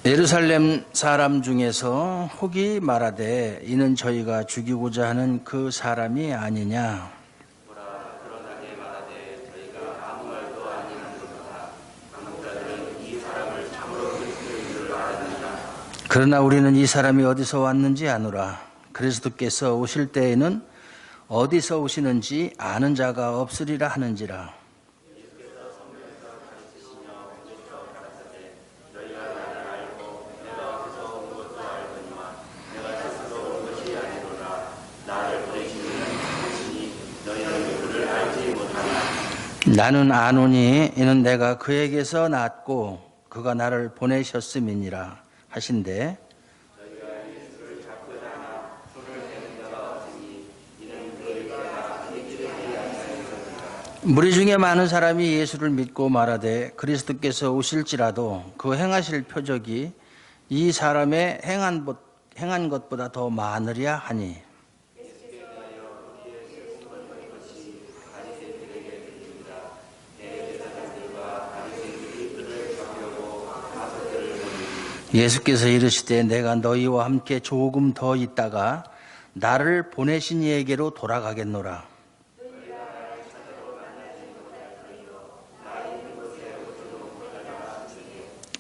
예루살렘 사람 중에서 혹이 말하되 이는 저희가 죽이고자 하는 그 사람이 아니냐. 그러나 우리는 이 사람이 어디서 왔는지 아노라. 그리스도께서 오실 때에는 어디서 오시는지 아는 자가 없으리라 하는지라. 나는 아노니 이는 내가 그에게서 났고 그가 나를 보내셨음이니라 하신대. 무리 중에 많은 사람이 예수를 믿고 말하되 그리스도께서 오실지라도 그 행하실 표적이 이 사람의 행한 것보다 더 많으랴 하니. 예수께서 이르시되 내가 너희와 함께 조금 더 있다가 나를 보내신 이에게로 돌아가겠노라.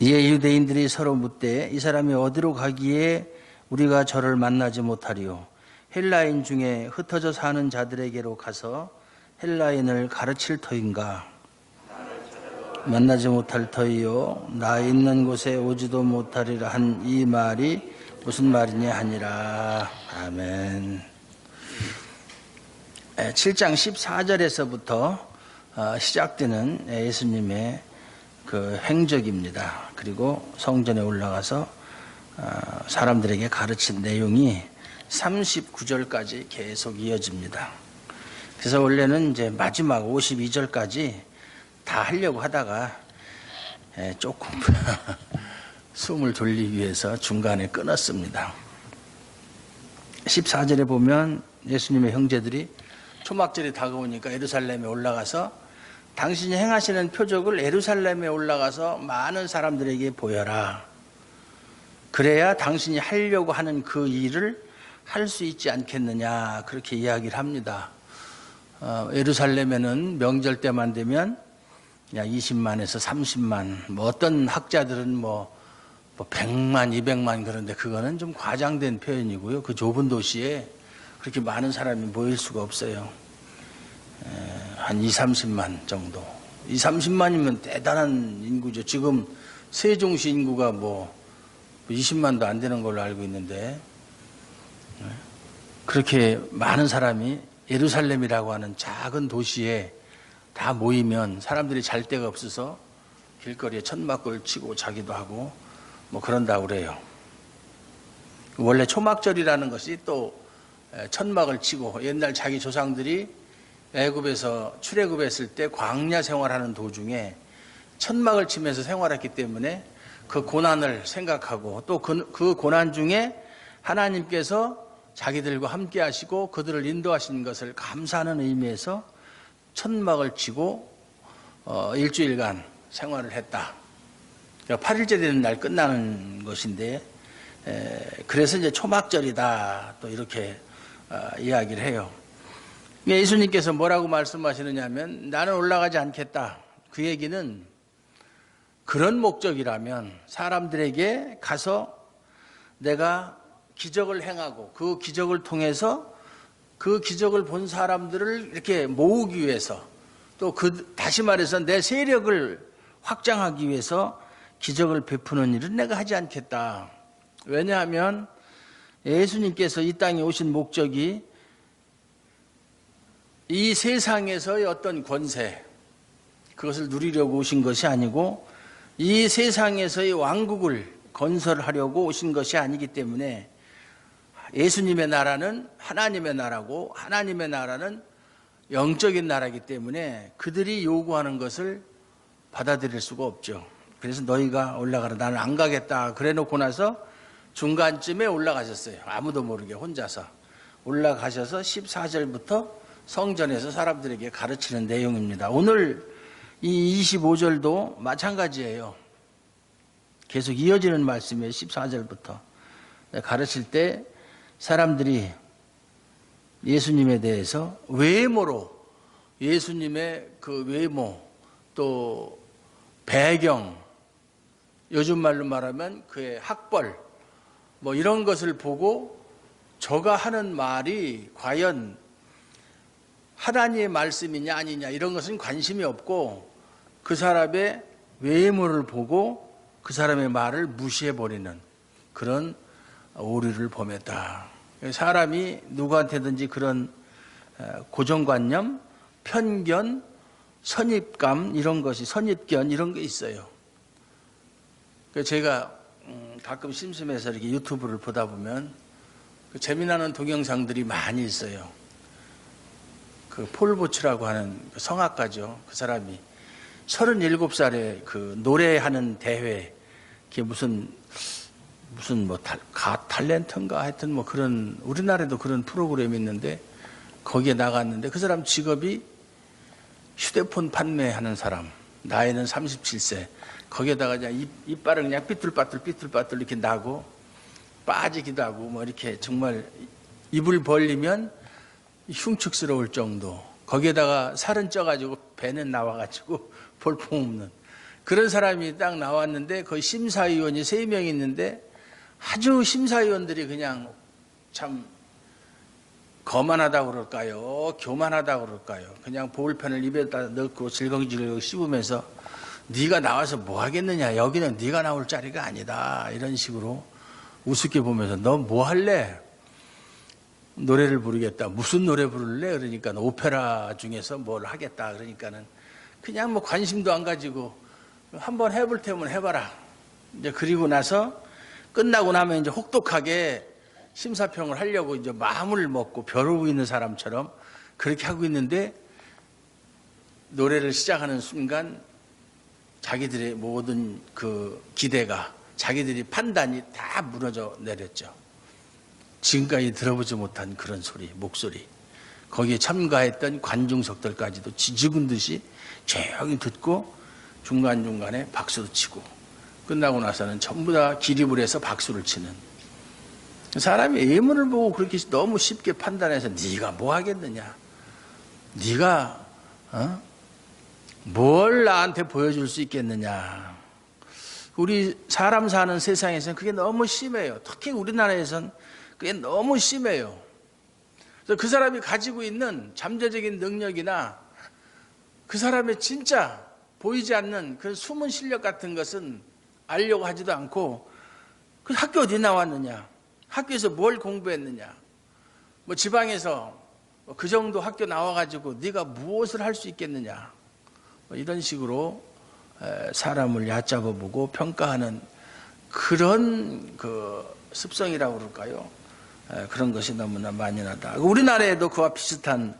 이에 유대인들이 서로 묻되 이 사람이 어디로 가기에 우리가 저를 만나지 못하리요. 헬라인 중에 흩어져 사는 자들에게로 가서 헬라인을 가르칠 터인가. 만나지 못할 터이요 나 있는 곳에 오지도 못하리라 한 이 말이 무슨 말이냐 하니라. 아멘. 7장 14절에서부터 시작되는 예수님의 그 행적입니다. 그리고 성전에 올라가서 사람들에게 가르친 내용이 39절까지 계속 이어집니다. 그래서 원래는 이제 마지막 52절까지 다 하려고 하다가 조금 숨을 돌리기 위해서 중간에 끊었습니다. 14절에 보면 예수님의 형제들이 초막절이 다가오니까 예루살렘에 올라가서 당신이 행하시는 표적을 예루살렘에 올라가서 많은 사람들에게 보여라. 그래야 당신이 하려고 하는 그 일을 할 수 있지 않겠느냐, 그렇게 이야기를 합니다. 예루살렘에는 명절 때만 되면 20만에서 30만, 어떤 학자들은 100만, 200만 그런데 그거는 좀 과장된 표현이고요. 그 좁은 도시에 그렇게 많은 사람이 모일 수가 없어요. 한 30만 정도. 30만이면 대단한 인구죠. 지금 세종시 인구가 20만도 안 되는 걸로 알고 있는데, 그렇게 많은 사람이 예루살렘이라고 하는 작은 도시에 다 모이면 사람들이 잘 데가 없어서 길거리에 천막을 치고 자기도 하고 그런다고 그래요. 원래 초막절이라는 것이 또 천막을 치고, 옛날 자기 조상들이 애굽에서 출애굽했을 때 광야 생활하는 도중에 천막을 치면서 생활했기 때문에 그 고난을 생각하고 또 그 고난 중에 하나님께서 자기들과 함께 하시고 그들을 인도하신 것을 감사하는 의미에서 천막을 치고 일주일간 생활을 했다. 8일째 되는 날 끝나는 것인데, 그래서 이제 초막절이다, 또 이렇게 이야기를 해요. 예수님께서 뭐라고 말씀하시느냐 하면 나는 올라가지 않겠다. 그 얘기는 그런 목적이라면 사람들에게 가서 내가 기적을 행하고 그 기적을 통해서 그 기적을 본 사람들을 이렇게 모으기 위해서, 또 다시 말해서 내 세력을 확장하기 위해서 기적을 베푸는 일은 내가 하지 않겠다. 왜냐하면 예수님께서 이 땅에 오신 목적이 이 세상에서의 어떤 권세, 그것을 누리려고 오신 것이 아니고 이 세상에서의 왕국을 건설하려고 오신 것이 아니기 때문에, 예수님의 나라는 하나님의 나라고 하나님의 나라는 영적인 나라이기 때문에 그들이 요구하는 것을 받아들일 수가 없죠. 그래서 너희가 올라가라, 나는 안 가겠다 그래 놓고 나서 중간쯤에 올라가셨어요. 아무도 모르게 혼자서 올라가셔서 14절부터 성전에서 사람들에게 가르치는 내용입니다. 오늘 이 25절도 마찬가지예요. 계속 이어지는 말씀이에요. 14절부터. 가르칠 때 사람들이 예수님에 대해서 외모로, 예수님의 그 외모, 또 배경, 요즘 말로 말하면 그의 학벌, 뭐 이런 것을 보고 저가 하는 말이 과연 하나님의 말씀이냐 아니냐 이런 것은 관심이 없고 그 사람의 외모를 보고 그 사람의 말을 무시해버리는 그런 오류를 범했다. 사람이 누구한테든지 그런 고정관념, 편견, 선입감 이런 것이 선입견 이런 게 있어요. 제가 가끔 심심해서 이렇게 유튜브를 보다 보면 재미나는 동영상들이 많이 있어요. 그 폴보츠라고 하는 성악가죠. 그 사람이 37살에 그 노래하는 대회, 그게 무슨 뭐 탤런트인가 하여튼 뭐 그런 우리나라에도 그런 프로그램이 있는데 거기에 나갔는데 그 사람 직업이 휴대폰 판매하는 사람, 나이는 37세. 거기에다가 그냥 이빨을 그냥 삐뚤빠뚤 이렇게 나고 빠지기도 하고 뭐 이렇게 정말 입을 벌리면 흉측스러울 정도. 거기에다가 살은 쪄가지고 배는 나와가지고 볼품없는 그런 사람이 딱 나왔는데 거의 심사위원이 3명 있는데 아주 심사위원들이 그냥 참 거만하다고 그럴까요? 교만하다고 그럴까요? 그냥 볼펜을 입에다 넣고 질겅질겅 씹으면서 네가 나와서 뭐 하겠느냐, 여기는 네가 나올 자리가 아니다, 이런 식으로 우습게 보면서 너 뭐 할래? 노래를 부르겠다. 무슨 노래 부를래? 그러니까 오페라 중에서 뭘 하겠다. 그러니까는 그냥 뭐 관심도 안 가지고 한번 해볼 테면 해봐라. 이제 그리고 나서 끝나고 나면 이제 혹독하게 심사평을 하려고 이제 마음을 먹고 벼르고 있는 사람처럼 그렇게 하고 있는데 노래를 시작하는 순간 자기들의 모든 그 기대가, 자기들이 판단이 다 무너져 내렸죠. 지금까지 들어보지 못한 그런 소리, 목소리. 거기에 참가했던 관중석들까지도 지죽은 듯이 조용히 듣고 중간중간에 박수도 치고 끝나고 나서는 전부 다 기립을 해서 박수를 치는. 사람이 예문을 보고 그렇게 너무 쉽게 판단해서 네가 뭐 하겠느냐, 네가 뭘 나한테 보여줄 수 있겠느냐. 우리 사람 사는 세상에서는 그게 너무 심해요. 특히 우리나라에서는 그게 너무 심해요. 그래서 그 사람이 가지고 있는 잠재적인 능력이나 그 사람의 진짜 보이지 않는 그 숨은 실력 같은 것은 알려고 하지도 않고 그 학교 어디 나왔느냐, 학교에서 뭘 공부했느냐, 뭐 지방에서 그 정도 학교 나와가지고 네가 무엇을 할 수 있겠느냐, 뭐 이런 식으로 사람을 얕잡아 보고 평가하는 그런 그 습성이라고 그럴까요? 그런 것이 너무나 만연하다. 우리나라에도 그와 비슷한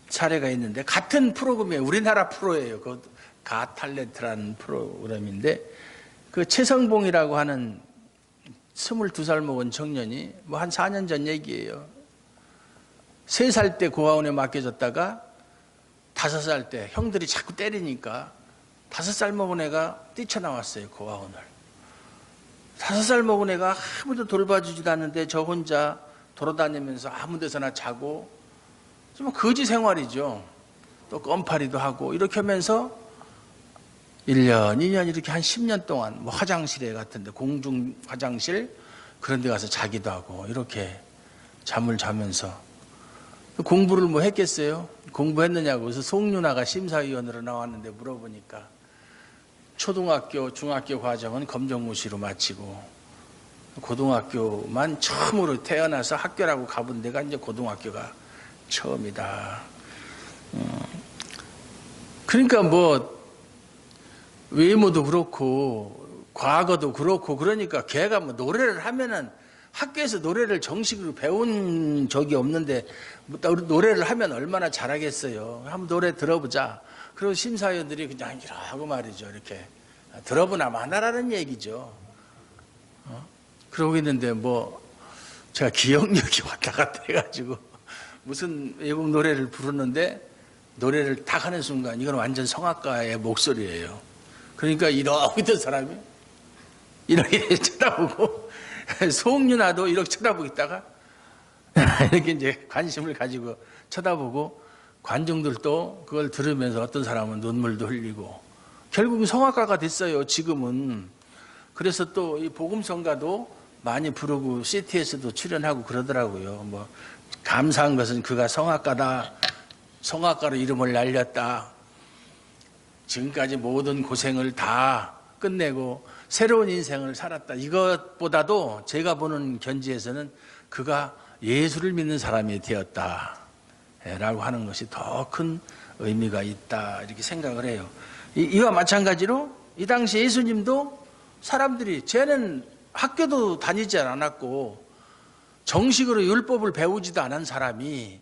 사례가 있는데 같은 프로그램이에요. 우리나라 프로예요. 그 가탤런트라는 프로그램인데 그 최성봉이라고 하는 22살 먹은 청년이 뭐 한 4년 전 얘기예요. 3살 때 고아원에 맡겨졌다가 5살 때 형들이 자꾸 때리니까 5살 먹은 애가 뛰쳐나왔어요, 고아원을. 5살 먹은 애가 아무도 돌봐주지도 않는데 저 혼자 돌아다니면서 아무 데서나 자고 좀 거지 생활이죠. 또 껌파리도 하고 이렇게 하면서 1년, 2년 이렇게 한 10년 동안 뭐 화장실에 같은데 공중 화장실 그런 데 가서 자기도 하고 이렇게 잠을 자면서 공부를 뭐 했겠어요? 공부했느냐고. 그래서 송윤아가 심사위원으로 나왔는데 물어보니까 초등학교, 중학교 과정은 검정고시로 마치고 고등학교만 처음으로 태어나서 학교라고 가본 데가 이제 고등학교가 처음이다. 그러니까 뭐 외모도 그렇고 과거도 그렇고 그러니까 걔가 뭐 노래를 하면은 학교에서 노래를 정식으로 배운 적이 없는데 노래를 하면 얼마나 잘하겠어요. 한번 노래 들어보자. 그리고 심사위원들이 그냥 이러고 말이죠. 이렇게 들어보나 마나라는 얘기죠. 그러고 있는데 뭐 제가 기억력이 왔다 갔다 해가지고 무슨 외국 노래를 부르는데 노래를 딱 하는 순간 이건 완전 성악가의 목소리예요. 그러니까 이러고 있던 사람이 이렇게 쳐다보고 송윤아도 이렇게 쳐다보고 있다가 이렇게 이제 관심을 가지고 쳐다보고 관중들도 그걸 들으면서 어떤 사람은 눈물도 흘리고 결국은 성악가가 됐어요. 지금은. 그래서 또 이 복음성가도 많이 부르고 CTS도 출연하고 그러더라고요. 뭐 감사한 것은 그가 성악가다. 성악가로 이름을 날렸다. 지금까지 모든 고생을 다 끝내고 새로운 인생을 살았다. 이것보다도 제가 보는 견지에서는 그가 예수를 믿는 사람이 되었다 라고 하는 것이 더 큰 의미가 있다 이렇게 생각을 해요. 이와 마찬가지로 이 당시 예수님도 사람들이 쟤는 학교도 다니지 않았고 정식으로 율법을 배우지도 않은 사람이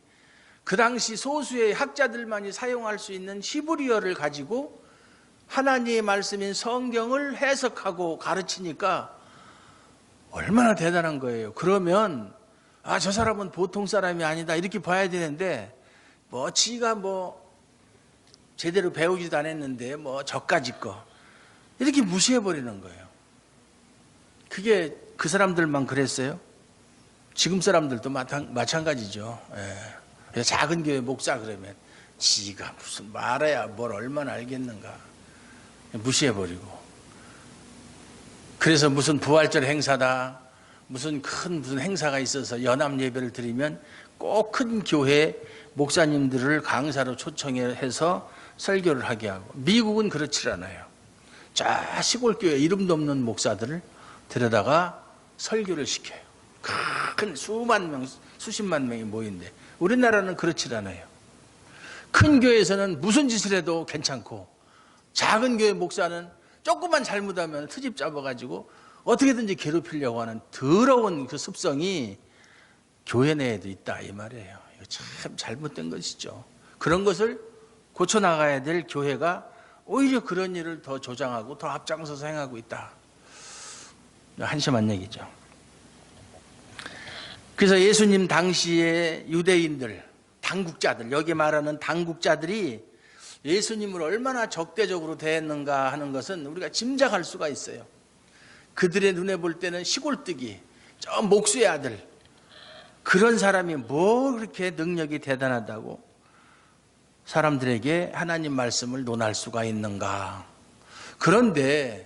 그 당시 소수의 학자들만이 사용할 수 있는 히브리어를 가지고 하나님의 말씀인 성경을 해석하고 가르치니까 얼마나 대단한 거예요. 그러면 저 사람은 보통 사람이 아니다 이렇게 봐야 되는데 지가 제대로 배우지도 않았는데 저까지 거 이렇게 무시해버리는 거예요. 그게 그 사람들만 그랬어요? 지금 사람들도 마찬가지죠. 예. 작은 교회 목사 그러면 지가 무슨 말해야 뭘 얼마나 알겠는가 무시해버리고 그래서 무슨 부활절 행사다 무슨 행사가 있어서 연합 예배를 드리면 꼭 큰 교회 목사님들을 강사로 초청해서 설교를 하게 하고 미국은 그렇지 않아요. 자 시골 교회 이름도 없는 목사들을 데려다가 설교를 시켜요. 큰 수만 명, 수십만 명이 모인데 우리나라는 그렇지 않아요. 큰 교회에서는 무슨 짓을 해도 괜찮고 작은 교회 목사는 조금만 잘못하면 트집 잡아가지고 어떻게든지 괴롭히려고 하는 더러운 그 습성이 교회 내에도 있다 이 말이에요. 이거 참 잘못된 것이죠. 그런 것을 고쳐나가야 될 교회가 오히려 그런 일을 더 조장하고 더 앞장서서 행하고 있다. 한심한 얘기죠. 그래서 예수님 당시의 유대인들, 당국자들, 여기 말하는 당국자들이 예수님을 얼마나 적대적으로 대했는가 하는 것은 우리가 짐작할 수가 있어요. 그들의 눈에 볼 때는 시골뜨기, 저 목수의 아들, 그런 사람이 뭐 그렇게 능력이 대단하다고 사람들에게 하나님 말씀을 논할 수가 있는가. 그런데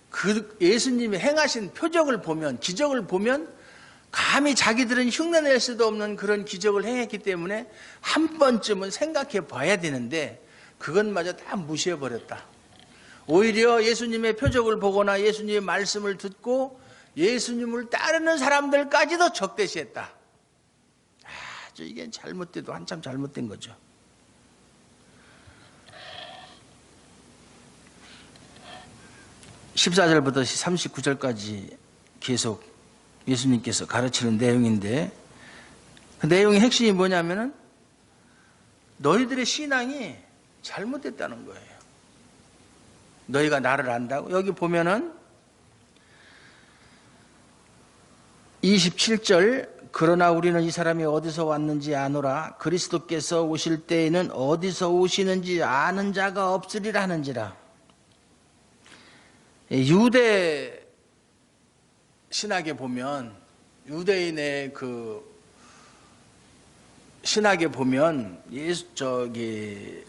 그 예수님이 행하신 표적을 보면, 기적을 보면 감히 자기들은 흉내낼 수도 없는 그런 기적을 행했기 때문에 한 번쯤은 생각해 봐야 되는데 그것마저 다 무시해버렸다. 오히려 예수님의 표적을 보거나 예수님의 말씀을 듣고 예수님을 따르는 사람들까지도 적대시했다. 아주 이게 잘못돼도 한참 잘못된 거죠. (14절부터) (39절까지) 계속 예수님께서 가르치는 내용인데 그 내용의 핵심이 뭐냐면은 너희들의 신앙이 잘못됐다는 거예요. 너희가 나를 안다고? 여기 보면은 27절 그러나 우리는 이 사람이 어디서 왔는지 아노라 그리스도께서 오실 때에는 어디서 오시는지 아는 자가 없으리라 하는지라. 유대 신학에 보면 유대인의 그 신학에 보면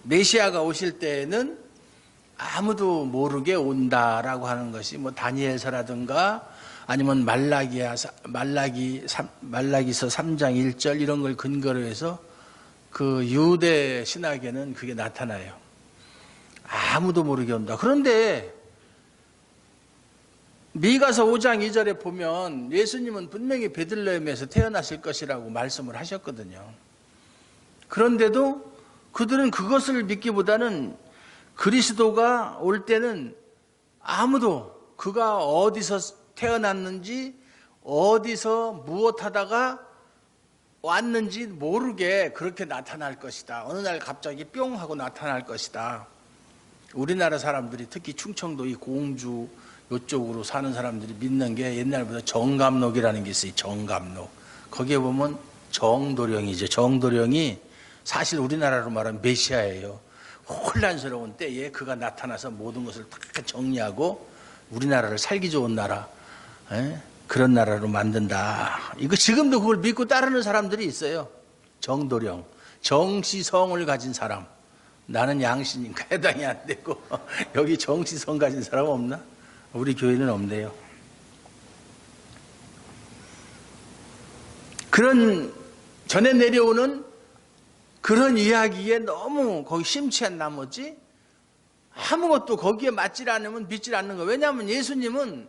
메시아가 오실 때에는 아무도 모르게 온다라고 하는 것이 뭐 다니엘서라든가 아니면 말라기서 3장 1절 이런 걸 근거로 해서 그 유대 신학에는 그게 나타나요. 아무도 모르게 온다. 그런데 미가서 5장 2절에 보면 예수님은 분명히 베들레헴에서 태어나실 것이라고 말씀을 하셨거든요. 그런데도 그들은 그것을 믿기보다는 그리스도가 올 때는 아무도 그가 어디서 태어났는지 어디서 무엇하다가 왔는지 모르게 그렇게 나타날 것이다. 어느 날 갑자기 뿅 하고 나타날 것이다. 우리나라 사람들이 특히 충청도 이 공주 이쪽으로 사는 사람들이 믿는 게 옛날부터 정감록이라는 게 있어요. 정감록. 거기에 보면 정도령이죠. 정도령이 사실 우리나라로 말하면 메시아예요. 혼란스러운 때에 그가 나타나서 모든 것을 다 정리하고 우리나라를 살기 좋은 나라, 그런 나라로 만든다. 이거 지금도 그걸 믿고 따르는 사람들이 있어요. 정도령, 정시성을 가진 사람. 나는 양신이니까 해당이 안 되고 여기 정시성 가진 사람 없나? 우리 교회는 없네요. 그런 전에 내려오는 그런 이야기에 너무 거기 심취한 나머지 아무것도 거기에 맞질 않으면 믿질 않는 거예요. 왜냐하면 예수님은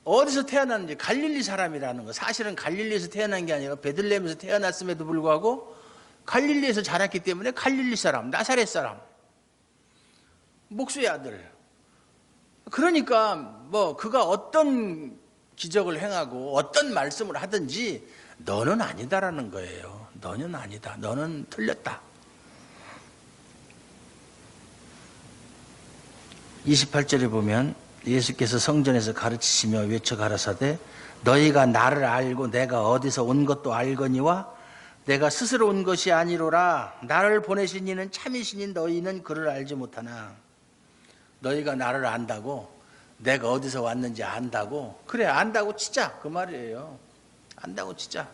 어디서 태어났는지 갈릴리 사람이라는 거. 사실은 갈릴리에서 태어난 게 아니라 베들레헴에서 태어났음에도 불구하고 갈릴리에서 자랐기 때문에 갈릴리 사람, 나사렛 사람, 목수의 아들. 그러니까 뭐 그가 어떤 기적을 행하고 어떤 말씀을 하든지 너는 아니다라는 거예요. 너는 아니다. 너는 틀렸다. 28절에 보면 예수께서 성전에서 가르치시며 외쳐 가라사대 너희가 나를 알고 내가 어디서 온 것도 알거니와 내가 스스로 온 것이 아니로라. 나를 보내신 이는 참이시니 너희는 그를 알지 못하나. 너희가 나를 안다고, 내가 어디서 왔는지 안다고, 그래 안다고 치자 그 말이에요. 안다고 치자.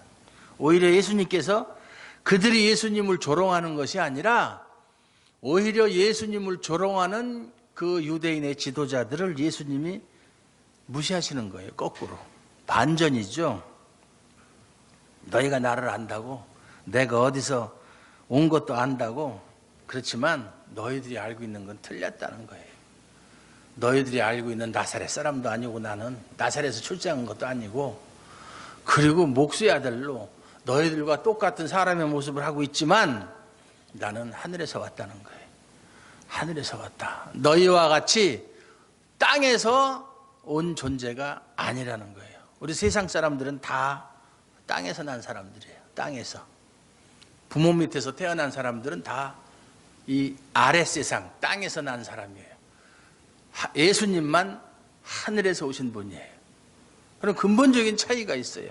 오히려 예수님께서 그들이 예수님을 조롱하는 것이 아니라 오히려 예수님을 조롱하는 그 유대인의 지도자들을 예수님이 무시하시는 거예요. 거꾸로. 반전이죠. 너희가 나를 안다고, 내가 어디서 온 것도 안다고, 그렇지만 너희들이 알고 있는 건 틀렸다는 거예요. 너희들이 알고 있는 나사렛 사람도 아니고 나는 나사렛에서 출생한 것도 아니고, 그리고 목수의 아들로 너희들과 똑같은 사람의 모습을 하고 있지만 나는 하늘에서 왔다는 거예요. 하늘에서 왔다. 너희와 같이 땅에서 온 존재가 아니라는 거예요. 우리 세상 사람들은 다 땅에서 난 사람들이에요. 땅에서. 부모 밑에서 태어난 사람들은 다 이 아랫세상, 땅에서 난 사람이에요. 예수님만 하늘에서 오신 분이에요. 그런 근본적인 차이가 있어요.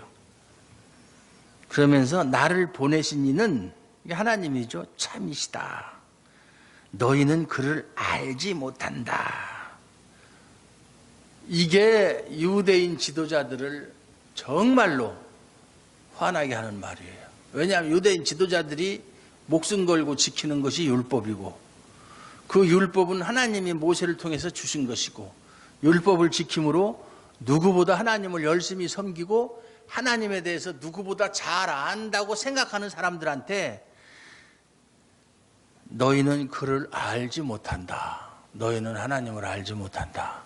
그러면서 나를 보내신 이는 하나님이죠. 참이시다. 너희는 그를 알지 못한다. 이게 유대인 지도자들을 정말로 화나게 하는 말이에요. 왜냐하면 유대인 지도자들이 목숨 걸고 지키는 것이 율법이고, 그 율법은 하나님이 모세를 통해서 주신 것이고, 율법을 지킴으로 누구보다 하나님을 열심히 섬기고 하나님에 대해서 누구보다 잘 안다고 생각하는 사람들한테 너희는 그를 알지 못한다. 너희는 하나님을 알지 못한다.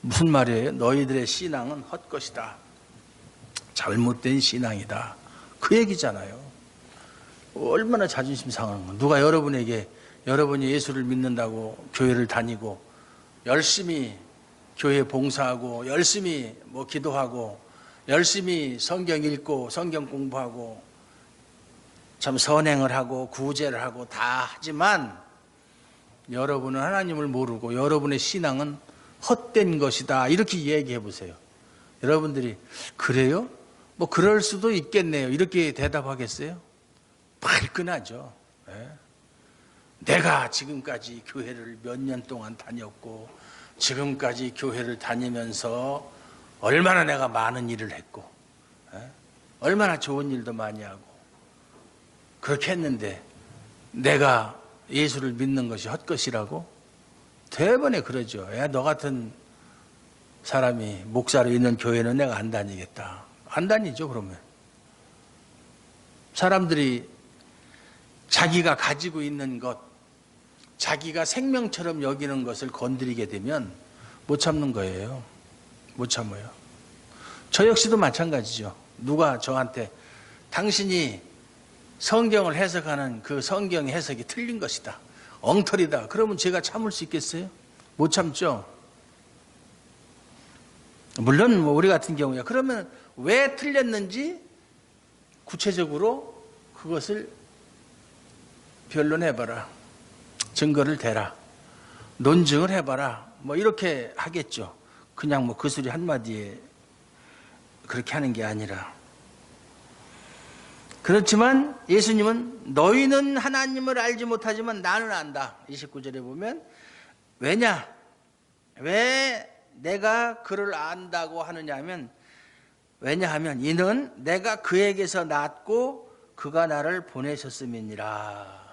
무슨 말이에요? 너희들의 신앙은 헛것이다. 잘못된 신앙이다. 그 얘기잖아요. 얼마나 자존심 상하는 건. 누가 여러분에게 여러분이 예수를 믿는다고 교회를 다니고 열심히 교회 봉사하고 열심히 기도하고 열심히 성경 읽고 성경 공부하고 참 선행을 하고 구제를 하고 다 하지만 여러분은 하나님을 모르고 여러분의 신앙은 헛된 것이다. 이렇게 얘기해 보세요. 여러분들이 그래요? 그럴 수도 있겠네요. 이렇게 대답하겠어요? 발끈하죠. 내가 지금까지 교회를 몇 년 동안 다녔고 지금까지 교회를 다니면서 얼마나 내가 많은 일을 했고 얼마나 좋은 일도 많이 하고 그렇게 했는데 내가 예수를 믿는 것이 헛것이라고? 대번에 그러죠. 너 같은 사람이 목사로 있는 교회는 내가 안 다니겠다. 안 다니죠. 그러면 사람들이 자기가 가지고 있는 것, 자기가 생명처럼 여기는 것을 건드리게 되면 못 참는 거예요. 못 참아요. 저 역시도 마찬가지죠. 누가 저한테 당신이 성경을 해석하는 그 성경 해석이 틀린 것이다. 엉터리다. 그러면 제가 참을 수 있겠어요? 못 참죠. 물론 우리 같은 경우야. 그러면 왜 틀렸는지 구체적으로 그것을 변론해봐라. 증거를 대라. 논증을 해봐라. 이렇게 하겠죠. 그냥 그 소리 한마디에 그렇게 하는 게 아니라. 그렇지만 예수님은 너희는 하나님을 알지 못하지만 나는 안다. 29절에 보면 왜냐? 왜 내가 그를 안다고 하느냐 하면, 왜냐하면 이는 내가 그에게서 낳았고 그가 나를 보내셨음이니라.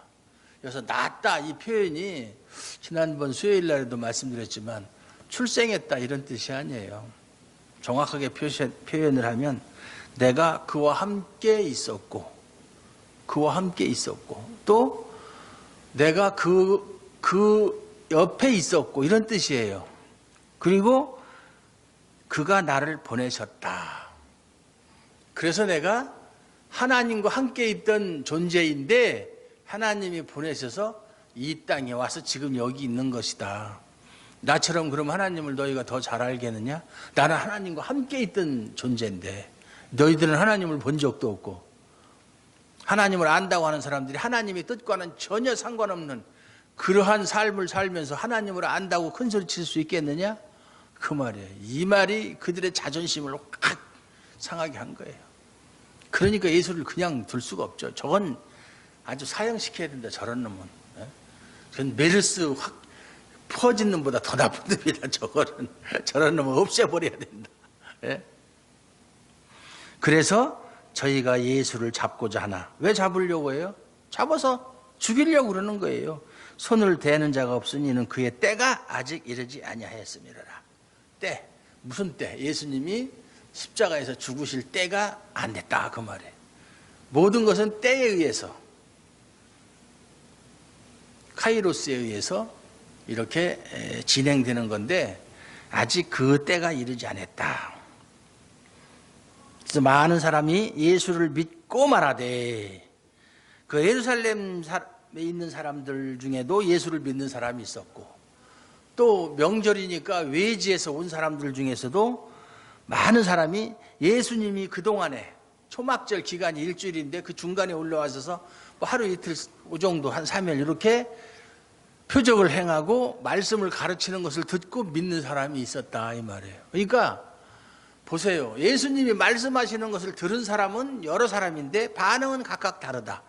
그래서 낳았다 이 표현이 지난번 수요일 날에도 말씀드렸지만 출생했다 이런 뜻이 아니에요. 정확하게 표현을 하면 내가 그와 함께 있었고 또 내가 그 옆에 있었고 이런 뜻이에요. 그리고 그가 나를 보내셨다. 그래서 내가 하나님과 함께 있던 존재인데 하나님이 보내셔서 이 땅에 와서 지금 여기 있는 것이다. 나처럼 그럼 하나님을 너희가 더 잘 알겠느냐? 나는 하나님과 함께 있던 존재인데 너희들은 하나님을 본 적도 없고, 하나님을 안다고 하는 사람들이 하나님의 뜻과는 전혀 상관없는 그러한 삶을 살면서 하나님을 안다고 큰 소리 칠 수 있겠느냐? 그 말이에요. 이 말이 그들의 자존심을 확 상하게 한 거예요. 그러니까 예수를 그냥 둘 수가 없죠. 저건 아주 사형시켜야 된다, 저런 놈은. 그건 메르스 확 퍼진 놈보다 더 나쁜 놈이다, 저거는. 저런 놈은 없애버려야 된다. 그래서 저희가 예수를 잡고자 하나. 왜 잡으려고 해요? 잡아서 죽이려고 그러는 거예요. 손을 대는 자가 없으니 이는 그의 때가 아직 이르지 아니하였음이라라. 때. 무슨 때? 예수님이 십자가에서 죽으실 때가 안 됐다, 그 말이에요. 모든 것은 때에 의해서, 카이로스에 의해서 이렇게 진행되는 건데 아직 그 때가 이르지 않았다. 그래서 많은 사람이 예수를 믿고 말하되, 그 예루살렘에 있는 사람들 중에도 예수를 믿는 사람이 있었고, 또 명절이니까 외지에서 온 사람들 중에서도 많은 사람이 예수님이 그동안에 초막절 기간이 일주일인데 그 중간에 올라와서 뭐 하루 이틀 정도 한 3일 이렇게 표적을 행하고 말씀을 가르치는 것을 듣고 믿는 사람이 있었다 이 말이에요. 그러니까 보세요. 예수님이 말씀하시는 것을 들은 사람은 여러 사람인데 반응은 각각 다르다.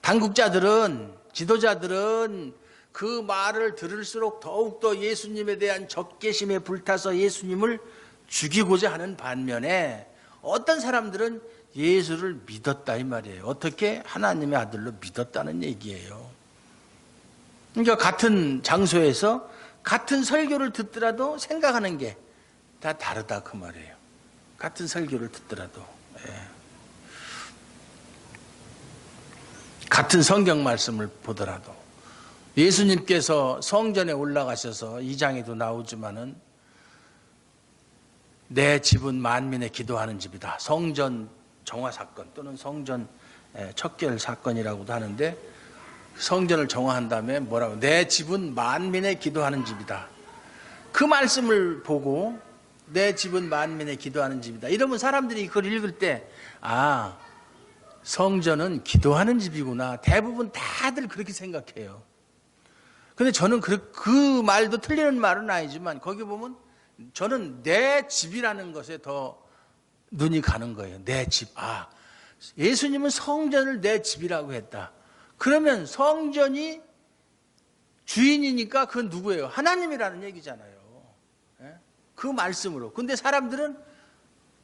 당국자들은, 지도자들은 그 말을 들을수록 더욱더 예수님에 대한 적개심에 불타서 예수님을 죽이고자 하는 반면에 어떤 사람들은 예수를 믿었다 이 말이에요. 어떻게? 하나님의 아들로 믿었다는 얘기예요. 그러니까 같은 장소에서 같은 설교를 듣더라도 생각하는 게 다 다르다 그 말이에요. 같은 설교를 듣더라도. 같은 성경 말씀을 보더라도. 예수님께서 성전에 올라가셔서 2장에도 나오지만은 내 집은 만민의 기도하는 집이다. 성전 정화 사건 또는 성전 척결 사건이라고도 하는데, 성전을 정화한 다음에 뭐라고? 내 집은 만민의 기도하는 집이다. 그 말씀을 보고 내 집은 만민의 기도하는 집이다. 이러면 사람들이 그걸 읽을 때, 아, 성전은 기도하는 집이구나. 대부분 다들 그렇게 생각해요. 근데 저는 그 말도 틀리는 말은 아니지만 거기 보면 저는 내 집이라는 것에 더 눈이 가는 거예요. 내 집. 아, 예수님은 성전을 내 집이라고 했다. 그러면 성전이 주인이니까 그건 누구예요? 하나님이라는 얘기잖아요. 그 말씀으로. 근데 사람들은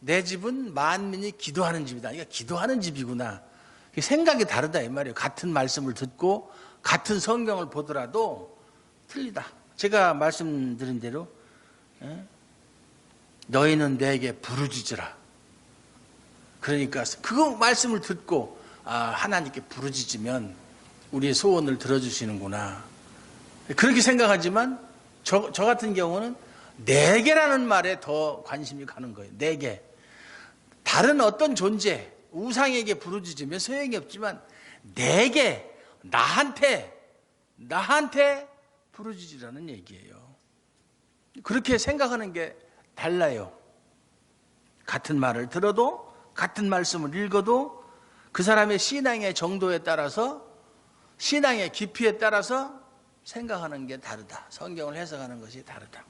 내 집은 만민이 기도하는 집이다. 그러니까 기도하는 집이구나. 생각이 다르다 이 말이에요. 같은 말씀을 듣고 같은 성경을 보더라도 틀리다. 제가 말씀드린 대로 너희는 내게 부르짖으라. 그러니까 그 말씀을 듣고 하나님께 부르짖으면 우리의 소원을 들어주시는구나. 그렇게 생각하지만 저 같은 경우는 내게라는 말에 더 관심이 가는 거예요. 내게. 다른 어떤 존재, 우상에게 부르짖으면 소용이 없지만 내게, 나한테 부르짖으라는 얘기예요. 그렇게 생각하는 게 달라요. 같은 말을 들어도, 같은 말씀을 읽어도 그 사람의 신앙의 정도에 따라서, 신앙의 깊이에 따라서 생각하는 게 다르다. 성경을 해석하는 것이 다르다.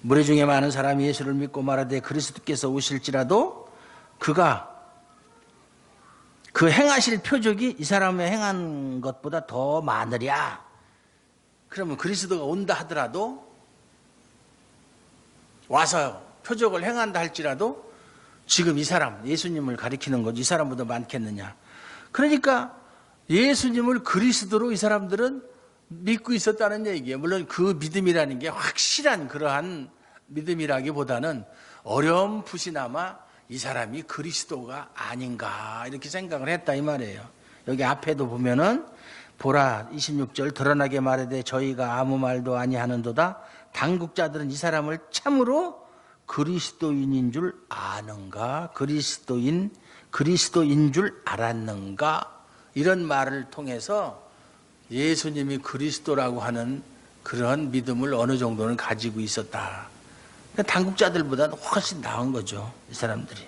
무리 중에 많은 사람이 예수를 믿고 말하되 그리스도께서 오실지라도 그가 그 행하실 표적이 이 사람의 행한 것보다 더 많으랴. 그러면 그리스도가 온다 하더라도, 와서 표적을 행한다 할지라도 지금 이 사람, 예수님을 가리키는 거지 이 사람보다 많겠느냐. 그러니까 예수님을 그리스도로 이 사람들은 믿고 있었다는 얘기예요. 물론 그 믿음이라는 게 확실한 그러한 믿음이라기보다는 어렴풋이나마 이 사람이 그리스도가 아닌가 이렇게 생각을 했다 이 말이에요. 여기 앞에도 보면은 보라 26절 드러나게 말하되 저희가 아무 말도 아니하는도다. 당국자들은 이 사람을 참으로 그리스도인인 줄 아는가? 그리스도인 줄 알았는가? 이런 말을 통해서 예수님이 그리스도라고 하는 그런 믿음을 어느 정도는 가지고 있었다. 당국자들보다는 훨씬 나은 거죠, 이 사람들이.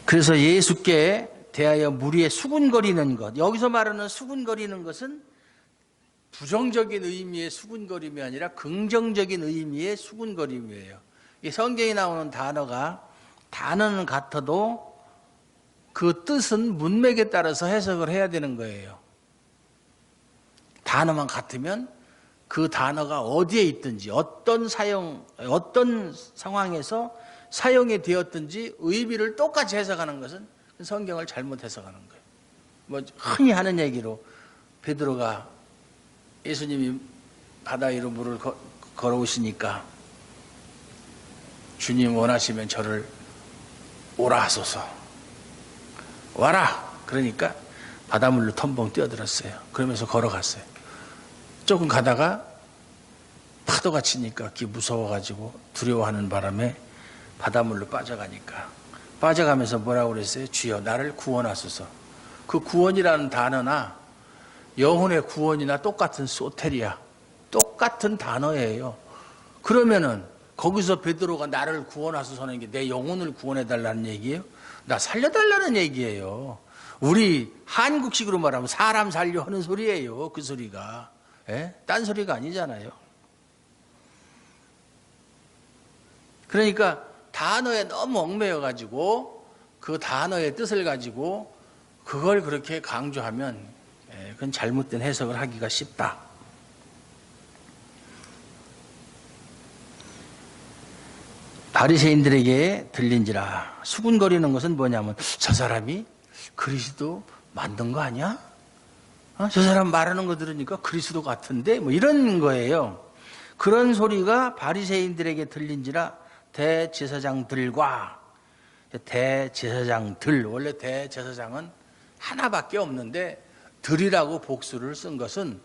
그래서 예수께 대하여 무리에 수군거리는 것, 여기서 말하는 수군거리는 것은 부정적인 의미의 수군거림이 아니라 긍정적인 의미의 수군거림이에요. 이 성경에 나오는 단어는 같아도 그 뜻은 문맥에 따라서 해석을 해야 되는 거예요. 단어만 같으면 그 단어가 어디에 있든지 어떤 상황에서 사용이 되었든지 의미를 똑같이 해석하는 것은 성경을 잘못 해석하는 거예요. 뭐 흔히 하는 얘기로 베드로가 예수님이 바다 위로 물을 걸어오시니까 주님 원하시면 저를 오라 하소서. 와라. 그러니까 바닷물로 텀벙 뛰어들었어요. 그러면서 걸어갔어요. 조금 가다가 파도가 치니까 그게 무서워가지고 두려워하는 바람에 바닷물로 빠져가면서 뭐라고 그랬어요? 주여 나를 구원하소서. 그 구원이라는 단어나 영혼의 구원이나 똑같은 소테리아, 똑같은 단어예요. 그러면은 거기서 베드로가 나를 구원하소서는 게 내 영혼을 구원해달라는 얘기예요? 나 살려달라는 얘기예요. 우리 한국식으로 말하면 사람 살려 하는 소리예요. 그 소리가. 딴 소리가 아니잖아요. 그러니까 단어에 너무 얽매여가지고 그 단어의 뜻을 가지고 그걸 그렇게 강조하면 그건 잘못된 해석을 하기가 쉽다. 바리새인들에게 들린지라. 수군거리는 것은 뭐냐면 저 사람이 그리스도 만든 거 아니야? 저 사람 말하는 거 들으니까 그리스도 같은데 뭐 이런 거예요. 그런 소리가 바리새인들에게 들린지라. 대제사장들과 대제사장들, 원래 대제사장은 하나밖에 없는데 들이라고 복수를 쓴 것은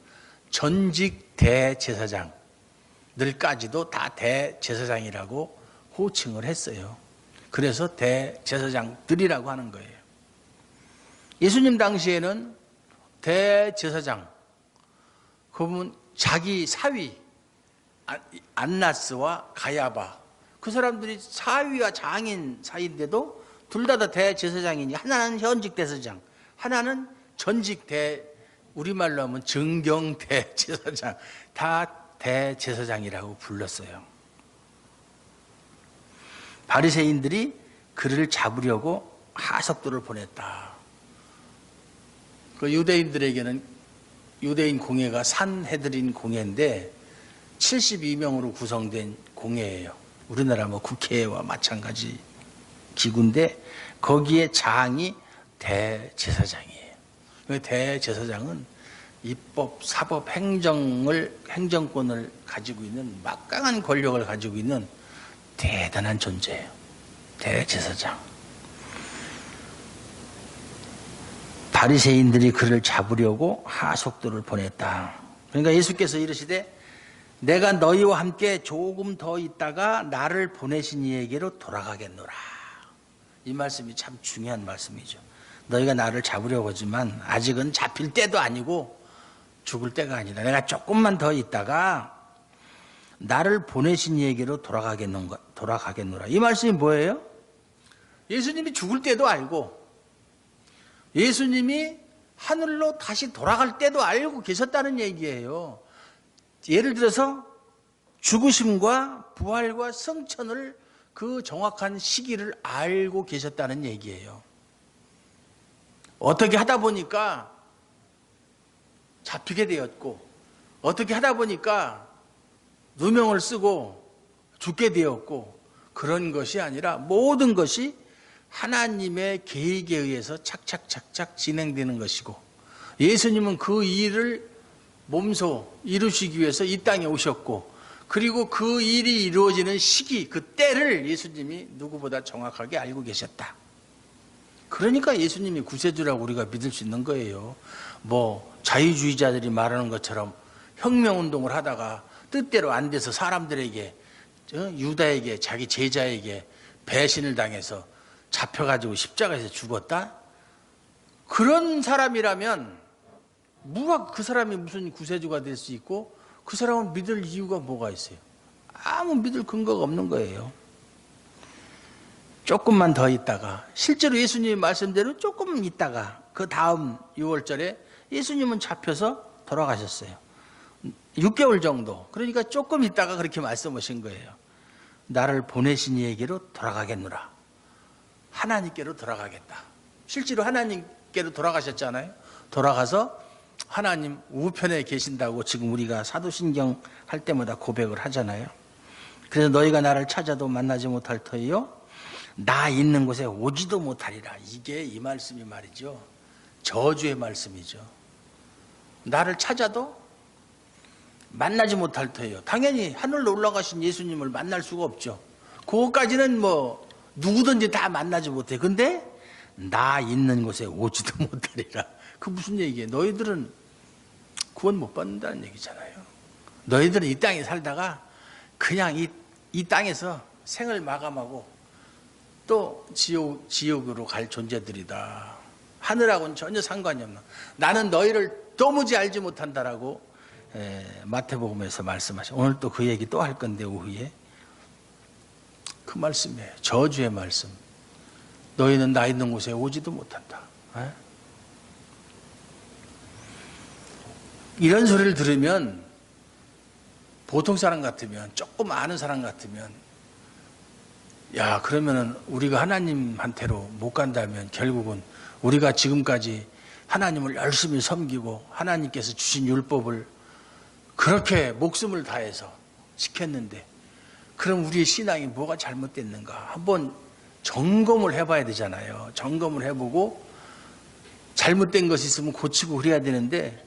전직 대제사장들까지도 다 대제사장이라고 호칭을 했어요. 그래서 대제사장들이라고 하는 거예요. 예수님 당시에는 대제사장, 그러면 자기 사위 안나스와 가야바, 그 사람들이 사위와 장인 사이인데도 둘 다 대제사장이니 하나는 현직 대제사장, 하나는 전직 우리말로 하면 정경 대제사장, 다 대제사장이라고 불렀어요. 바리새인들이 그를 잡으려고 하석도를 보냈다. 그 유대인들에게는 유대인 공회가 산헤드린 공회인데 72명으로 구성된 공회예요. 우리나라 뭐 국회와 마찬가지 기구인데 거기에 장이 대제사장이에요. 대제사장은 입법, 사법, 행정권을 가지고 있는 막강한 권력을 가지고 있는 대단한 존재예요. 대제사장. 바리새인들이 그를 잡으려고 하속도를 보냈다. 그러니까 예수께서 이르시되 내가 너희와 함께 조금 더 있다가 나를 보내신 이에게로 돌아가겠노라. 이 말씀이 참 중요한 말씀이죠. 너희가 나를 잡으려고 하지만 아직은 잡힐 때도 아니고 죽을 때가 아니다. 내가 조금만 더 있다가 나를 보내신 이에게로 돌아가겠노라. 이 말씀이 뭐예요? 예수님이 죽을 때도 알고 예수님이 하늘로 다시 돌아갈 때도 알고 계셨다는 얘기예요. 예를 들어서 죽으심과 부활과 성천을 그 정확한 시기를 알고 계셨다는 얘기예요. 어떻게 하다 보니까 잡히게 되었고 어떻게 하다 보니까 누명을 쓰고 죽게 되었고 그런 것이 아니라 모든 것이 하나님의 계획에 의해서 착착착착 진행되는 것이고 예수님은 그 일을 몸소 이루시기 위해서 이 땅에 오셨고 그리고 그 일이 이루어지는 시기, 그 때를 예수님이 누구보다 정확하게 알고 계셨다. 그러니까 예수님이 구세주라고 우리가 믿을 수 있는 거예요. 뭐 자유주의자들이 말하는 것처럼 혁명운동을 하다가 뜻대로 안 돼서 사람들에게 유다에게 자기 제자에게 배신을 당해서 잡혀가지고 십자가에서 죽었다? 그런 사람이라면 그 사람이 무슨 구세주가 될 수 있고 그 사람은 믿을 이유가 뭐가 있어요? 아무 믿을 근거가 없는 거예요. 조금만 더 있다가 실제로 예수님의 말씀대로 조금 있다가 그 다음 6월절에 예수님은 잡혀서 돌아가셨어요. 6개월 정도. 그러니까 조금 있다가 그렇게 말씀하신 거예요. 나를 보내신 이에게로 돌아가겠노라. 하나님께로 돌아가겠다. 실제로 하나님께로 돌아가셨잖아요. 돌아가서 하나님 우편에 계신다고 지금 우리가 사도신경 할 때마다 고백을 하잖아요. 그래서 너희가 나를 찾아도 만나지 못할 터이요 나 있는 곳에 오지도 못하리라. 이게 이 말씀이 말이죠. 저주의 말씀이죠. 나를 찾아도 만나지 못할 터이요. 당연히 하늘로 올라가신 예수님을 만날 수가 없죠. 그것까지는 뭐 누구든지 다 만나지 못해. 근데 나 있는 곳에 오지도 못하리라. 그 무슨 얘기예요? 너희들은 구원 못 받는다는 얘기잖아요. 너희들은 이 땅에 살다가 그냥 이 땅에서 생을 마감하고 또 지옥으로 갈 존재들이다. 하늘하고는 전혀 상관이 없는. 나는 너희를 도무지 알지 못한다라고 마태복음에서 말씀하셔. 오늘 또 그 얘기 또 할 건데 오후에 그 말씀이에요. 저주의 말씀. 너희는 나 있는 곳에 오지도 못한다. 이런 소리를 들으면 보통 사람 같으면 조금 아는 사람 같으면 야 그러면은 우리가 하나님한테로 못 간다면 결국은 우리가 지금까지 하나님을 열심히 섬기고 하나님께서 주신 율법을 그렇게 목숨을 다해서 지켰는데 그럼 우리의 신앙이 뭐가 잘못됐는가 한번 점검을 해봐야 되잖아요. 점검을 해보고 잘못된 것이 있으면 고치고 그래야 되는데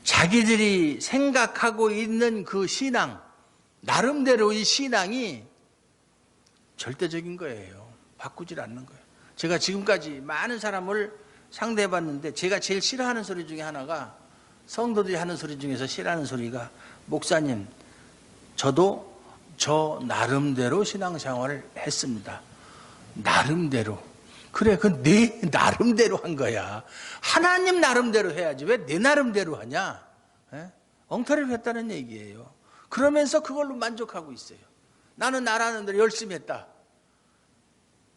자기들이 생각하고 있는 그 신앙, 나름대로의 신앙이 절대적인 거예요. 바꾸질 않는 거예요. 제가 지금까지 많은 사람을 상대해봤는데 제가 제일 싫어하는 소리 중에 하나가 성도들이 하는 소리 중에서 싫어하는 소리가 목사님, 저도 저 나름대로 신앙생활을 했습니다. 나름대로. 그래, 그건 네 나름대로 한 거야. 하나님 나름대로 해야지. 왜 내 나름대로 하냐? 엉터리를 했다는 얘기예요. 그러면서 그걸로 만족하고 있어요. 나는 나라는 대로 열심히 했다.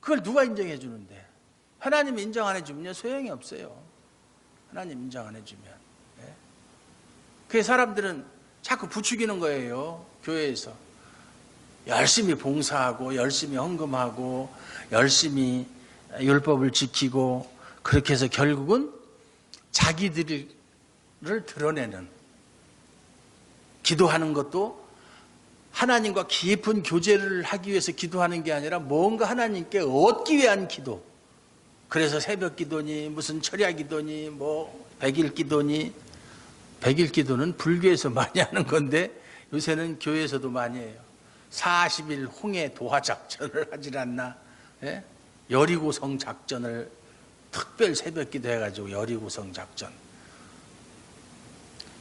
그걸 누가 인정해 주는데? 하나님 인정 안 해주면 소용이 없어요. 하나님 인정 안 해주면. 그 사람들은 자꾸 부추기는 거예요. 교회에서. 열심히 봉사하고 열심히 헌금하고 열심히 율법을 지키고 그렇게 해서 결국은 자기들을 드러내는 기도하는 것도 하나님과 깊은 교제를 하기 위해서 기도하는 게 아니라 뭔가 하나님께 얻기 위한 기도. 그래서 새벽 기도니 무슨 철야 기도니 뭐 백일 기도니 백일 기도는 불교에서 많이 하는 건데 요새는 교회에서도 많이 해요. 40일 홍해 도하 작전을 하질 않나? 여리고성 작전을 특별 새벽 기도 해가지고 여리고성 작전.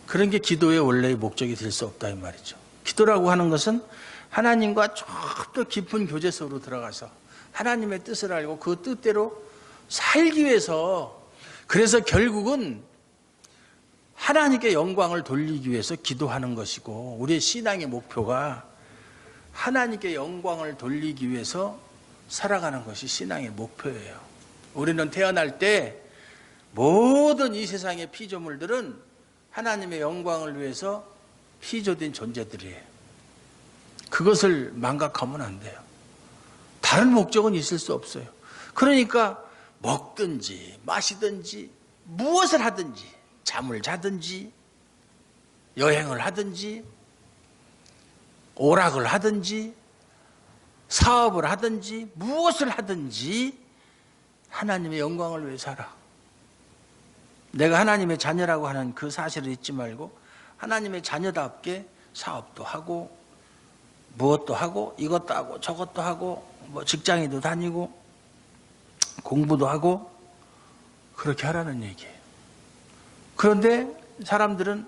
그런 게 기도의 원래의 목적이 될 수 없다 이 말이죠. 기도라고 하는 것은 하나님과 좀 더 깊은 교제 속으로 들어가서 하나님의 뜻을 알고 그 뜻대로 살기 위해서 그래서 결국은 하나님께 영광을 돌리기 위해서 기도하는 것이고 우리의 신앙의 목표가 하나님께 영광을 돌리기 위해서 살아가는 것이 신앙의 목표예요. 우리는 태어날 때 모든 이 세상의 피조물들은 하나님의 영광을 위해서 피조된 존재들이에요. 그것을 망각하면 안 돼요. 다른 목적은 있을 수 없어요. 그러니까 먹든지 마시든지 무엇을 하든지 잠을 자든지 여행을 하든지 오락을 하든지 사업을 하든지 무엇을 하든지 하나님의 영광을 위해 살아. 내가 하나님의 자녀라고 하는 그 사실을 잊지 말고 하나님의 자녀답게 사업도 하고 무엇도 하고 이것도 하고 저것도 하고 뭐 직장에도 다니고 공부도 하고 그렇게 하라는 얘기예요. 그런데 사람들은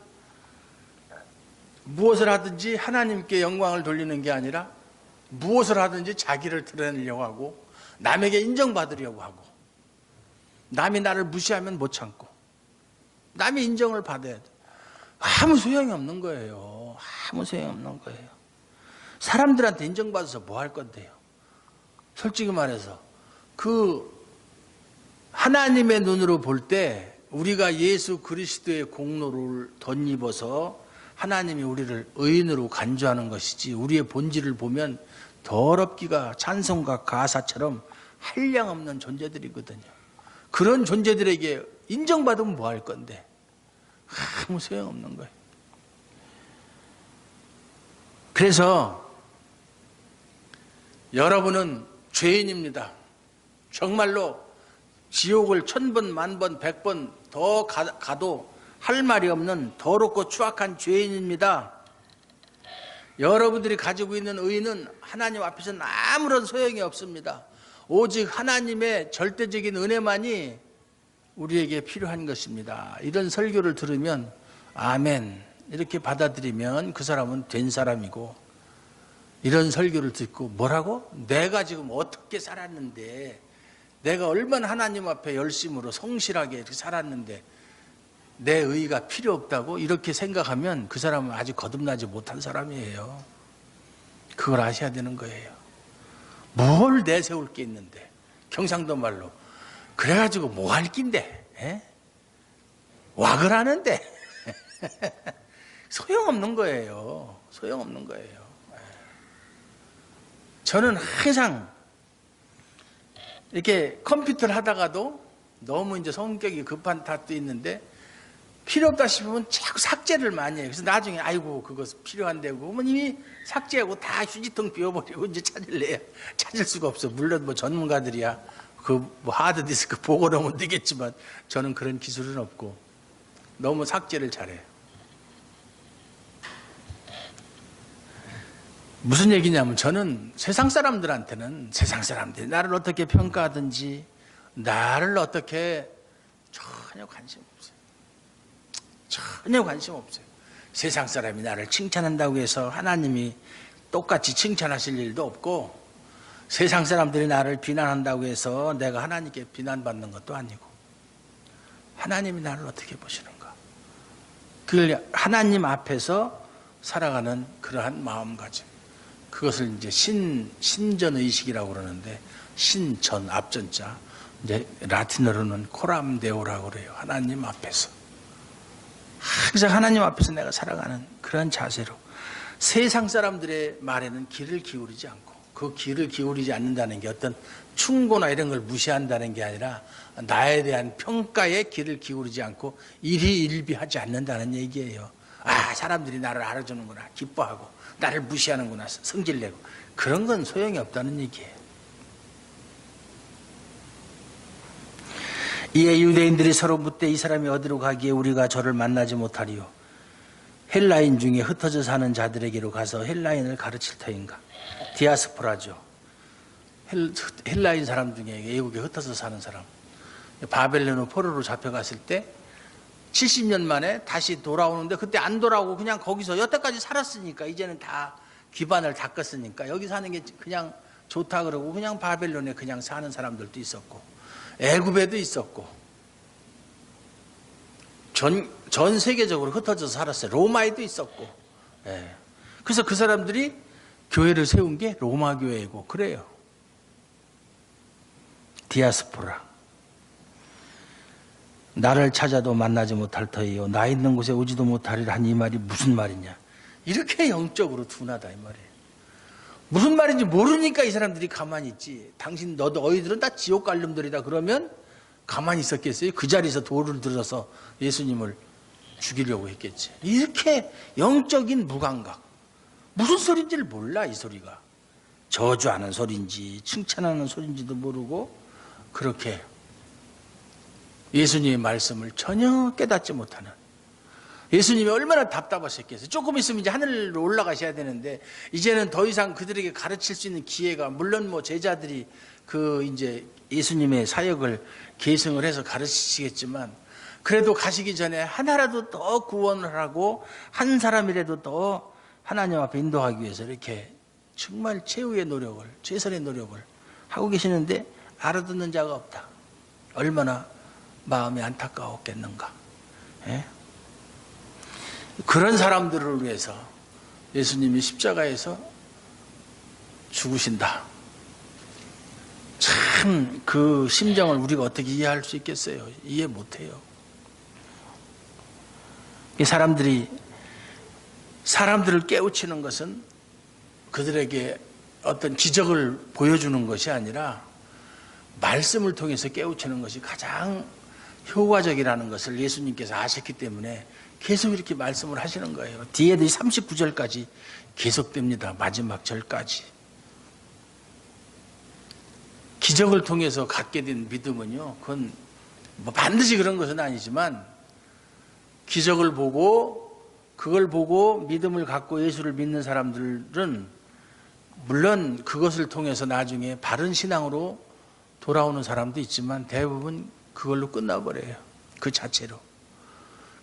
무엇을 하든지 하나님께 영광을 돌리는 게 아니라 무엇을 하든지 자기를 드러내려고 하고 남에게 인정받으려고 하고 남이 나를 무시하면 못 참고 남의 인정을 받아야 돼. 아무 소용이 없는 거예요. 아무 소용이 없는 거예요. 사람들한테 인정받아서 뭐 할 건데요. 솔직히 말해서 그 하나님의 눈으로 볼 때 우리가 예수 그리스도의 공로를 덧입어서 하나님이 우리를 의인으로 간주하는 것이지 우리의 본질을 보면 더럽기가 찬송가 가사처럼 한량없는 존재들이거든요. 그런 존재들에게 인정받으면 뭐 할 건데 아무 소용없는 거예요. 그래서 여러분은 죄인입니다. 정말로 지옥을 1000번, 10,000번, 100번 더 가도 할 말이 없는 더럽고 추악한 죄인입니다. 여러분들이 가지고 있는 의는 하나님 앞에서는 아무런 소용이 없습니다. 오직 하나님의 절대적인 은혜만이 우리에게 필요한 것입니다. 이런 설교를 들으면 아멘 이렇게 받아들이면 그 사람은 된 사람이고, 이런 설교를 듣고 뭐라고? 내가 지금 어떻게 살았는데, 내가 얼마나 하나님 앞에 열심으로 성실하게 이렇게 살았는데 내 의의가 필요 없다고 이렇게 생각하면 그 사람은 아직 거듭나지 못한 사람이에요. 그걸 아셔야 되는 거예요. 뭘 내세울 게 있는데, 경상도 말로 그래가지고 뭐 할 낀데, 왁을 하는데 소용없는 거예요. 소용없는 거예요. 저는 항상 이렇게 컴퓨터를 하다가도 너무 이제 성격이 급한 탓도 있는데 필요 없다 싶으면 자꾸 삭제를 많이 해요. 그래서 나중에 아이고 그거 필요한데 그러면 이미 삭제하고 다 휴지통 비워버리고 이제 찾을래요. 찾을 수가 없어. 물론 뭐 전문가들이야 그 뭐 하드디스크 보고 넣으면 되겠지만 저는 그런 기술은 없고 너무 삭제를 잘해요. 무슨 얘기냐면 저는 세상 사람들한테는 세상 사람들이 나를 어떻게 평가하든지 나를 어떻게 전혀 관심 없어요. 전혀 관심 없어요. 세상 사람이 나를 칭찬한다고 해서 하나님이 똑같이 칭찬하실 일도 없고, 세상 사람들이 나를 비난한다고 해서 내가 하나님께 비난받는 것도 아니고, 하나님이 나를 어떻게 보시는가, 그걸 하나님 앞에서 살아가는 그러한 마음가짐, 그것을 이제 신전의식이라고 그러는데, 신전 앞전자 이제 라틴어로는 코람데오라고 그래요. 하나님 앞에서 항상 하나님 앞에서 내가 살아가는 그런 자세로 세상 사람들의 말에는 귀를 기울이지 않고, 그 귀를 기울이지 않는다는 게 어떤 충고나 이런 걸 무시한다는 게 아니라 나에 대한 평가에 귀를 기울이지 않고 일희일비하지 않는다는 얘기예요. 아, 사람들이 나를 알아주는구나, 기뻐하고 나를 무시하는구나, 성질내고, 그런 건 소용이 없다는 얘기예요. 이에 유대인들이 서로 묻되 이 사람이 어디로 가기에 우리가 저를 만나지 못하리요? 헬라인 중에 흩어져 사는 자들에게로 가서 헬라인을 가르칠 터인가? 디아스포라죠. 헬라인 사람 중에 외국에 흩어져 사는 사람. 바벨론 포로로 잡혀갔을 때 70년 만에 다시 돌아오는데 그때 안 돌아오고 그냥 거기서 여태까지 살았으니까 이제는 다 기반을 닦았으니까 여기 사는 게 그냥 좋다 그러고 그냥 바벨론에 그냥 사는 사람들도 있었고, 애굽에도 있었고, 전 세계적으로 흩어져서 살았어요. 로마에도 있었고. 그래서 그 사람들이 교회를 세운 게 로마 교회이고 그래요. 디아스포라. 나를 찾아도 만나지 못할 터이요 나 있는 곳에 오지도 못하리라 한 이 말이 무슨 말이냐. 이렇게 영적으로 둔하다 이 말이에요. 무슨 말인지 모르니까 이 사람들이 가만히 있지. 당신 너희들은 다 지옥 갈 놈들이다 그러면 가만히 있었겠어요? 그 자리에서 돌을 들어서 예수님을 죽이려고 했겠지. 이렇게 영적인 무감각. 무슨 소리인지를 몰라, 이 소리가. 저주하는 소리인지 칭찬하는 소리인지도 모르고 그렇게 예수님의 말씀을 전혀 깨닫지 못하는, 예수님이 얼마나 답답하셨겠어요. 조금 있으면 이제 하늘로 올라가셔야 되는데 이제는 더 이상 그들에게 가르칠 수 있는 기회가, 물론 뭐 제자들이 이제 예수님의 사역을 계승을 해서 가르치시겠지만 그래도 가시기 전에 하나라도 더 구원을 하고 한 사람이라도 더 하나님 앞에 인도하기 위해서 이렇게 정말 최후의 노력을, 최선의 노력을 하고 계시는데 알아듣는 자가 없다. 얼마나 마음이 안타까웠겠는가. 예? 그런 사람들을 위해서 예수님이 십자가에서 죽으신다. 참 그 심정을 우리가 어떻게 이해할 수 있겠어요? 이해 못해요. 이 사람들을 깨우치는 것은 그들에게 어떤 기적을 보여주는 것이 아니라 말씀을 통해서 깨우치는 것이 가장 효과적이라는 것을 예수님께서 아셨기 때문에 계속 이렇게 말씀을 하시는 거예요. 뒤에도 39절까지 계속됩니다. 마지막 절까지. 기적을 통해서 갖게 된 믿음은요, 그건 뭐 반드시 그런 것은 아니지만 기적을 보고 그걸 보고 믿음을 갖고 예수를 믿는 사람들은 물론 그것을 통해서 나중에 바른 신앙으로 돌아오는 사람도 있지만 대부분 그걸로 끝나버려요. 그 자체로.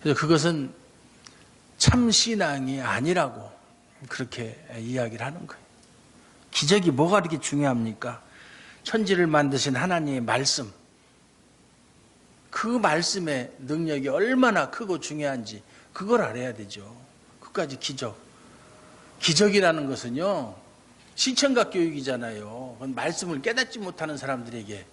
그래서 그것은 참 신앙이 아니라고 그렇게 이야기를 하는 거예요. 기적이 뭐가 그렇게 중요합니까? 천지를 만드신 하나님의 말씀, 그 말씀의 능력이 얼마나 크고 중요한지 그걸 알아야 되죠. 그까지 기적. 기적이라는 것은요, 시청각 교육이잖아요. 말씀을 깨닫지 못하는 사람들에게,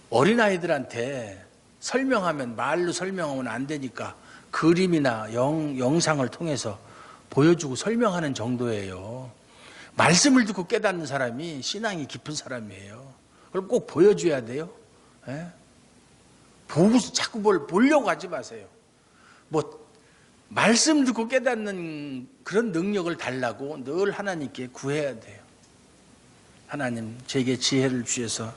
어린아이들한테 설명하면, 말로 설명하면 안 되니까 그림이나 영상을 통해서 보여주고 설명하는 정도예요. 말씀을 듣고 깨닫는 사람이 신앙이 깊은 사람이에요. 그걸 꼭 보여줘야 돼요. 예? 보고서 자꾸 뭘 보려고 하지 마세요. 뭐 말씀 듣고 깨닫는 그런 능력을 달라고 늘 하나님께 구해야 돼요. 하나님, 제게 지혜를 주셔서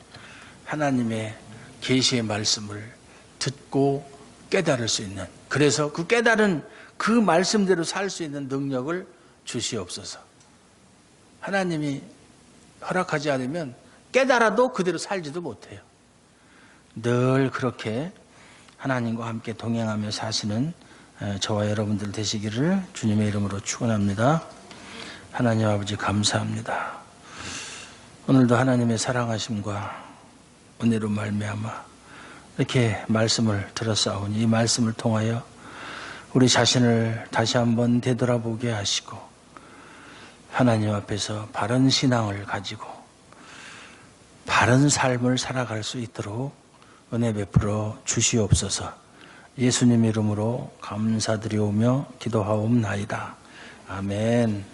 하나님의 계시의 말씀을 듣고 깨달을 수 있는, 그래서 그 깨달은 그 말씀대로 살 수 있는 능력을 주시옵소서. 하나님이 허락하지 않으면 깨달아도 그대로 살지도 못해요. 늘 그렇게 하나님과 함께 동행하며 사시는 저와 여러분들 되시기를 주님의 이름으로 축원합니다. 하나님 아버지 감사합니다. 오늘도 하나님의 사랑하심과 은혜로 말미암아 이렇게 말씀을 들었사오니 이 말씀을 통하여 우리 자신을 다시 한번 되돌아보게 하시고 하나님 앞에서 바른 신앙을 가지고 바른 삶을 살아갈 수 있도록 은혜 베풀어 주시옵소서. 예수님 이름으로 감사드리오며 기도하옵나이다. 아멘.